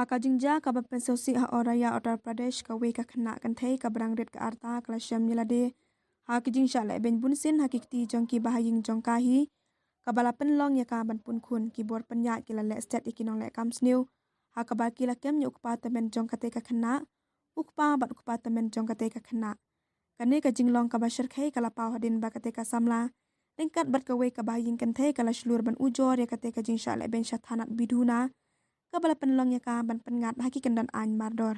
ka jingja ka ban pensosi ha oraya Uttar Pradesh ka we ka khna kan thei ka brang ret ka arta kala sham nilade ha ki jing sha le ben bun sin ha ki ti jong ki bahaying jong ka hi ka bala pen long ya ka ban pun khun ki bor panya ki la le state ikinong le kam snew ha ka ba ki la kem nyuk pa tamen jong ka te ka khna ukpa bat ukpa tamen jong ka te ka khna kane ka jinglong ka ba shir khai kala paw hadin ba ka te ka samla ringkat bat ka we ka bahaying kan thei kala shlur ban ujor ya ka te ka jing sha le ben sha thanat bidhuna kabala penlong ya ka ban pengat haki kendan an mardor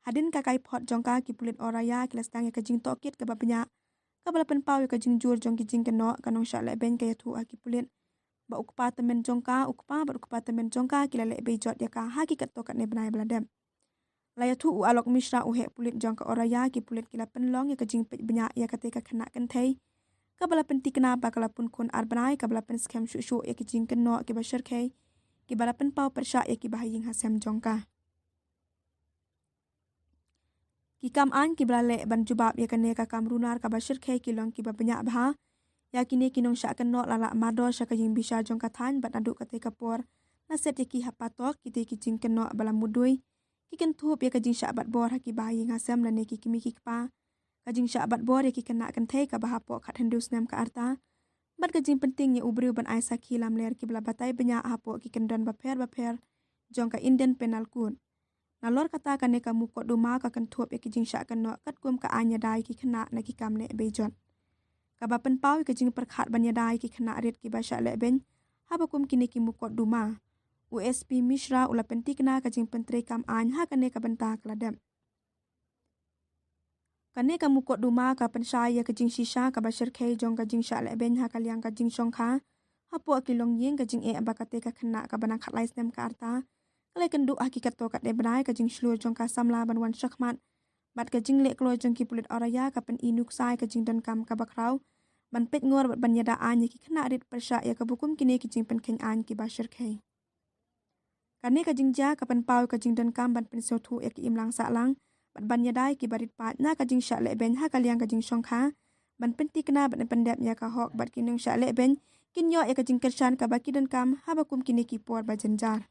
hadin ka kai phot jongka ki pulit oraya ki lastang ya ka jing tokit ka babnya kabala pen paw ya ka jing jur jong ki jing keno kanong sha le ben ka ya thu aki pulit ba ukpa temen jongka ukpa ba ukpa temen jongka ki la le be jot ya ka haki kat to kat ne banai bladem la ya thu u alok mishra u he pulit jongka oraya ki pulit ki la penlong ya ka jing pe bnya ya ka te ka khna kan thei kabala pen tikna ba kala pun khun arbanai kabala pen scam shu shu ya ki jing keno ki ba shar khai ki balapan pau persya ya ki bahaying hasem jongka ki kam an ki balale ban jubab ya kane ka kamrunar ka bashir khai ki long ki babnya bha ya kine kinong sha kan no lala mado sha ka jing bisa jongka than bat adu ka te kapor na set ya ki hapatok ki te ki jing kan no bala mudui ki kan thup ya ka jing sha bat bor ha ki bahaying hasem la ne ki kimi ki pa ka jing sha bat bor ya ki kana kan thei ka bahapo khat hendu snem ka arta bat ka jing penting ya ubriu ban ai sakhi lam ler ki bla batai benya hapo ki kendan baper jongka Indian penal code nalor kata kane ka mukot duma ka kan thop ya ki jing sha kan no kat kum ka anya dai ki khna na ki kam le bejon ka ba pen pau ki jing perkhat banya dai ki khna ret ki ba sha le ben ha ba kum ki ne ki mukot duma USP Mishra ula pentik na ka jing pentre kam an ha kane ka banta kladem kane ka mukot duma ka pensai ya ka jing shisha ka bashir khai jong ka jing sha le ben ha ka liang ka jing shong kha ha po ki long yeng ka jing e ba ka te ka khna ka bana khat lai stem ka arta kale kan du hakikat to ka de brai ka jing shlur jong ka samla ban wan shakmat bat ka jing le klo jong ki pulit oraya ka pen inuk sai ka jing dan kam ka bakrau ban pet ngor ban yada an ya ki khna rit persha ya ka bukum kine ki jing pen kheng an ki bashir khai kane ka jing ja ka pen pau ka jing dan kam ban pen so thu ya ki imlang sa lang bat ban yadai ki barit pat na ka jing sha le ben ha ka liang ka jing shong kha ban penti kna ban pendap ya ka hok bat kinung sha le ben kin yo ya ka jing kershan ka baki dan kam ha ba kum kini ki por ba janjar